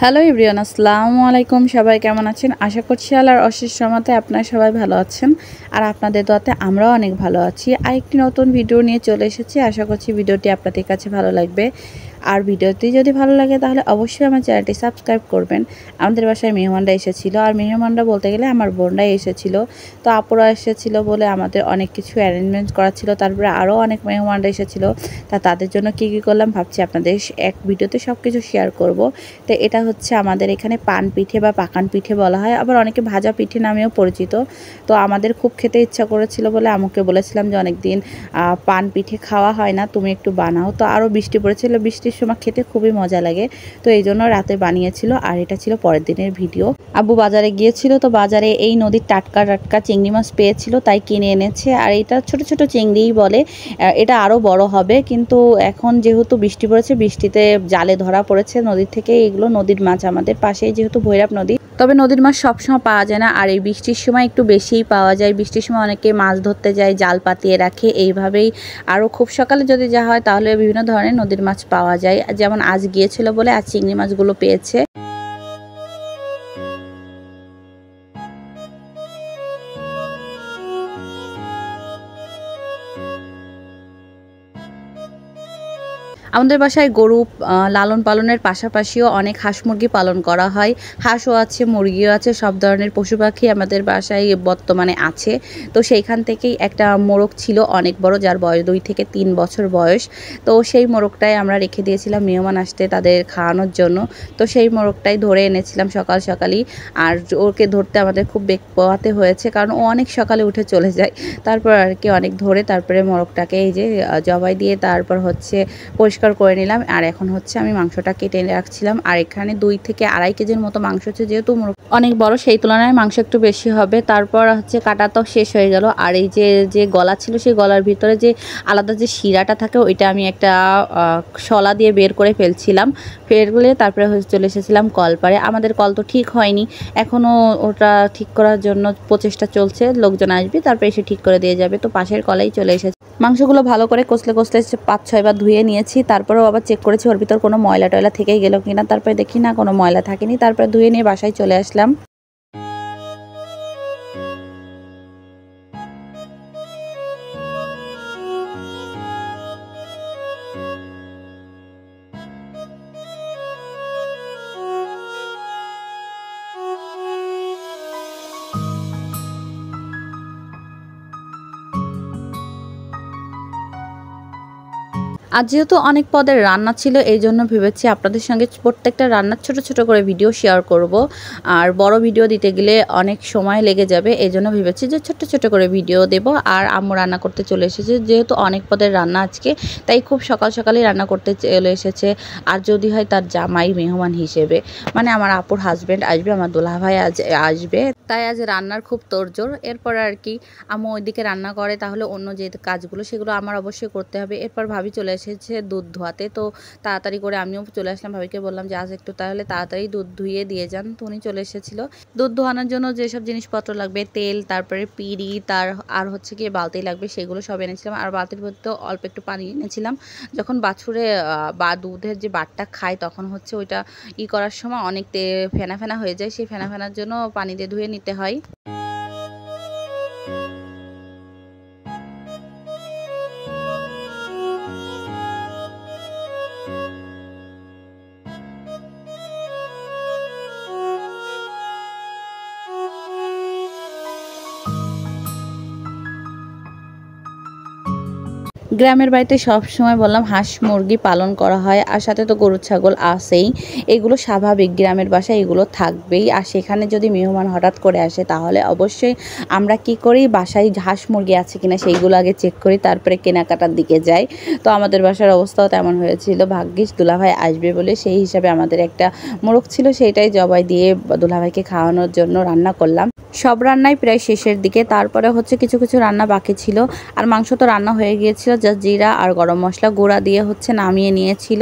Hello everyone, আসসালামু আলাইকুম। সবাই কেমন আছেন? আশা করছি আল্লাহর অশেষ রহমতে আপনারা সবাই ভালো আছেন, আর আপনাদের দোয়াতে আমরাও অনেক ভালো আছি। আরেকটি নতুন ভিডিও নিয়ে চলে এসেছি। আশা করছি ভিডিওটি আপনাদের কাছে ভালো লাগবে। আর ভিডিওটি যদি ভালো লাগে তাহলে অবশ্যই আমার চ্যানেলটি সাবস্ক্রাইব করবেন। আমাদের বাসায় মেহমানরা এসেছিলো, আর মেহমানরা বলতে গেলে আমার বোনরাই এসেছিলো। তো আপুরা এসেছিলো বলে আমাদের অনেক কিছু অ্যারেঞ্জমেন্ট করা ছিল। তারপরে আরও অনেক মেহমানরা এসেছিলো। তাদের জন্য কী করলাম ভাবছি আপনাদের এক ভিডিওতে সব কিছু শেয়ার করব। তো এটা হচ্ছে আমাদের এখানে পান পিঠে বা পাকান পিঠে বলা হয়, আবার অনেকে ভাজা পিঠে নামেও পরিচিত। তো আমাদের খুব খেতে ইচ্ছা করেছিল বলে আম্মুকে বলেছিলাম যে অনেকদিন পান পিঠে খাওয়া হয় না, তুমি একটু বানাও। তো আরও বৃষ্টি পড়েছিল, বৃষ্টির সময় খেতে খুবই মজা লাগে। তো এই জন্য রাতে বানিয়েছিল, আর এটা ছিল পরের দিনের ভিডিও। আব্বু বাজারে গিয়েছিল, তো বাজারে এই নদীর টাটকা টাটকা চিংড়ি মাছ পেয়েছিল, তাই কিনে এনেছে। আর এটা ছোট ছোট চিংড়িই বলে, এটা আরও বড় হবে। কিন্তু এখন যেহেতু বৃষ্টি পড়েছে, বৃষ্টিতে জালে ধরা পড়েছে নদীর থেকে। এগুলো নদীর মাছ, আমাদের পাশেই যেহেতু ভৈরব নদী, তবে নদীর মাছ সবসময় পাওয়া যায় না। আর এই বৃষ্টির সময় একটু বেশিই পাওয়া যায়। বৃষ্টির সময় অনেকে মাছ ধরতে যায়, জাল পাতিয়ে রাখে এইভাবেই। আরও খুব সকালে যদি যাওয়া হয় তাহলে বিভিন্ন ধরনের নদীর মাছ পাওয়া যায়। যেমন আজ গিয়েছিল বলে আজ চিংড়ি মাছগুলো পেয়েছে। আমাদের বাসায় গরু লালন পালনের পাশাপাশিও অনেক হাঁস মুরগি পালন করা হয়। হাঁসও আছে, মুরগিও আছে, সব ধরনের পশু পাখি আমাদের বাসায় বর্তমানে আছে। তো সেইখান থেকেই একটা মোরগ ছিল অনেক বড়, যার বয়স 2 থেকে 3 বছর বয়স। তো সেই মোরগটাই আমরা রেখে দিয়েছিলাম মেহমান আসতে তাদের খাওয়ানোর জন্য। তো সেই মোরগটাই ধরে এনেছিলাম সকাল সকালই। আর ওকে ধরতে আমাদের খুব বেগ পোহাতে হয়েছে, কারণ ও অনেক সকালে উঠে চলে যায়। তারপর আর কি অনেক ধরে তারপরে মোরগটাকে এই যে জবাই দিয়ে তারপর হচ্ছে পরিষ্কার করে নিলাম। আর এখন হচ্ছে আমি মাংসটা কেটে রাখছিলাম। আর এখানে 2 থেকে আড়াই কেজির মতো মাংস হচ্ছে, যেহেতু অনেক বড় সেই তুলনায় মাংস একটু বেশি হবে। তারপর হচ্ছে কাটা তো শেষ হয়ে গেল। আর এই যে গলা ছিল, সেই গলার ভিতরে যে আলাদা যে শিরাটা থাকে ওইটা আমি একটা শলা দিয়ে বের করে ফেলছিলাম। ফেলে তারপরে চলে এসেছিলাম কলপারে। আমাদের কল তো ঠিক হয়নি এখনও, ওটা ঠিক করার জন্য প্রচেষ্টা চলছে। লোকজন আসবে তারপরে এসে ঠিক করে দিয়ে যাবে। তো পাশের কলেই চলে এসেছে। মাংসগুলো ভালো করে কষলে 5-6 বার ধুয়ে নিয়েছি। তারপরেও আবার চেক করেছি ওর ভিতর কোনো ময়লা টয়লা থেকেই গেল কিনা। তারপরে দেখি না, কোনো ময়লা থাকেনি। তারপরে ধুয়ে নিয়ে বাসায় চলে আসলাম। আজ যেহেতু অনেক পদের রান্না ছিল, এই জন্য ভেবেছি আপনাদের সঙ্গে প্রত্যেকটা রান্নার ছোট ছোট করে ভিডিও শেয়ার করব। আর বড় ভিডিও দিতে গেলে অনেক সময় লেগে যাবে, এই জন্য ভেবেছি যে ছোট ছোট করে ভিডিও দেব। আর আম্মু রান্না করতে চলে এসেছে, যেহেতু অনেক পদের রান্না আজকে, তাই খুব সকাল সকালেই রান্না করতে চলে এসেছে। আর যদি হয় তার জামাই মেহমান হিসেবে, মানে আমার আপুর হাজব্যান্ড আসবে, আমার দুলাভাই আজ আসবে, তাই আজ রান্নার খুব তোড়জোড়। এরপর আর কি আম্মু ওইদিকে রান্না করে, তাহলে অন্য যে কাজগুলো সেগুলো আমার অবশ্যই করতে হবে। এরপর ভাবি চলে এসেছে দুধ ধোয়াতে। তো তাড়াতাড়ি করে আমিও চলে আসলাম, ভাবিকে বললাম যে আজ একটু তাহলে তাড়াতাড়ি দুধ ধুয়ে দিয়ে যান। তো উনি চলে এসেছিলো। দুধ ধোয়ানোর জন্য যেসব জিনিসপত্র লাগবে, তেল, তারপরে পিঁড়ি, আর হচ্ছে গিয়ে বালতি লাগবে, সেগুলো সব এনেছিলাম। আর বালতির মধ্যে অল্প একটু পানি এনেছিলাম। যখন বাছুরে বা দুধের যে বাটটা খায়, তখন হচ্ছে ওইটা করার সময় অনেক ফেনা ফেনা হয়ে যায়, সেই ফেনা ফেনার জন্য পানি দিয়ে ধুয়ে নিতে হয়। গ্রামের বাড়িতে সব সময় বললাম হাঁস মুরগি পালন করা হয়, আর সাথে তো গরু ছাগল আছেই। এগুলো স্বাভাবিক, গ্রামের বাসায় এগুলো থাকবেই। আর সেখানে যদি মেহমান হঠাৎ করে আসে, তাহলে অবশ্যই আমরা কি করি, বাসায় হাঁস মুরগি আছে কিনা সেইগুলো আগে চেক করি, তারপরে কেনাকাটার দিকে যাই। তো আমাদের বাসার অবস্থাও তেমন হয়েছিল। ভাগ্যিস দুলাভাই আসবে বলে সেই হিসাবে আমাদের একটা মোরগ ছিল, সেইটাই জবাই দিয়ে দুলাভাইকে খাওয়ানোর জন্য রান্না করলাম। সব রান্নাই প্রায় শেষের দিকে, তারপরে হচ্ছে কিছু কিছু রান্না বাকি ছিল। আর মাংস তো রান্না হয়ে গিয়েছিল, যা জিরা আর গরম মশলা গুঁড়া দিয়ে হচ্ছে নামিয়ে নিয়েছিল।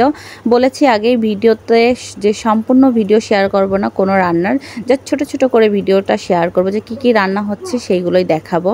বলেছি আগেই ভিডিওতে যে সম্পূর্ণ ভিডিও শেয়ার করব না কোনো রান্নার, যা ছোট ছোট করে ভিডিওটা শেয়ার করব যে কি কি রান্না হচ্ছে সেইগুলোই দেখাবো।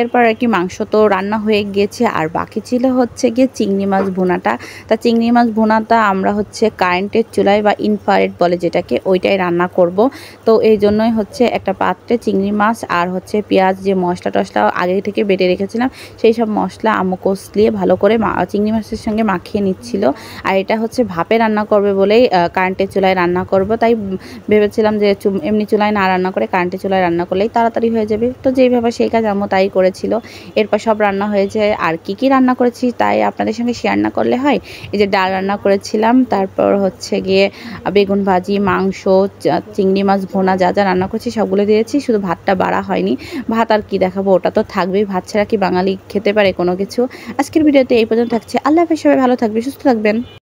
এরপর আর কি মাংস তো রান্না হয়ে গিয়েছে, আর বাকি ছিল হচ্ছে গিয়ে চিংড়ি মাছ ভুনাটা। তা চিংড়ি মাছ ভুনাটা আমরা হচ্ছে কারেন্টের চুলায় বা ইনফ্রারেড বলে যেটাকে, ওইটাই রান্না করব। তো এই জন্যই হচ্ছে একটা পাত্রে চিংড়ি মাছ আর হচ্ছে পেঁয়াজ, যে মশলা টশলা আগে থেকে বেটে রেখেছিলাম সেই সব মশলা আম্মু কষলিয়ে ভালো করে চিংড়ি মাছের সঙ্গে মাখিয়ে নিচ্ছিল। আর এটা হচ্ছে ভাপে রান্না করবে বলেই কারেন্টের চুলায় রান্না করব, তাই ভেবেছিলাম যে এমনি চুলায় না রান্না করে কারেন্টের চুলায় রান্না করলেই তাড়াতাড়ি হয়ে যাবে। তো যেইভাবে সেই কাজ আম্মু তাই করেছিল। এরপর সব রান্না হয়েছে। আর কি রান্না করেছি তাই আপনাদের সঙ্গে শেয়ার না করলে হয়। এই যে ডাল রান্না করেছিলাম, তারপর হচ্ছে গিয়ে বেগুন ভাজি, মাংস, চিংড়ি মাছ ভোনা, যা যা রান্না করছি সবগুলো দিয়েছি, শুধু ভাতটা বাড়া হয়নি। ভাত আর কি দেখাবো, ওটা তো থাকবেই, ভাত ছাড়া কি বাঙালি খেতে পারে কোনো কিছু। আজকের ভিডিওতে এই পর্যন্ত থাকছে। আল্লাহ হাফেজ, সবাই ভালো থাকবে, সুস্থ থাকবেন।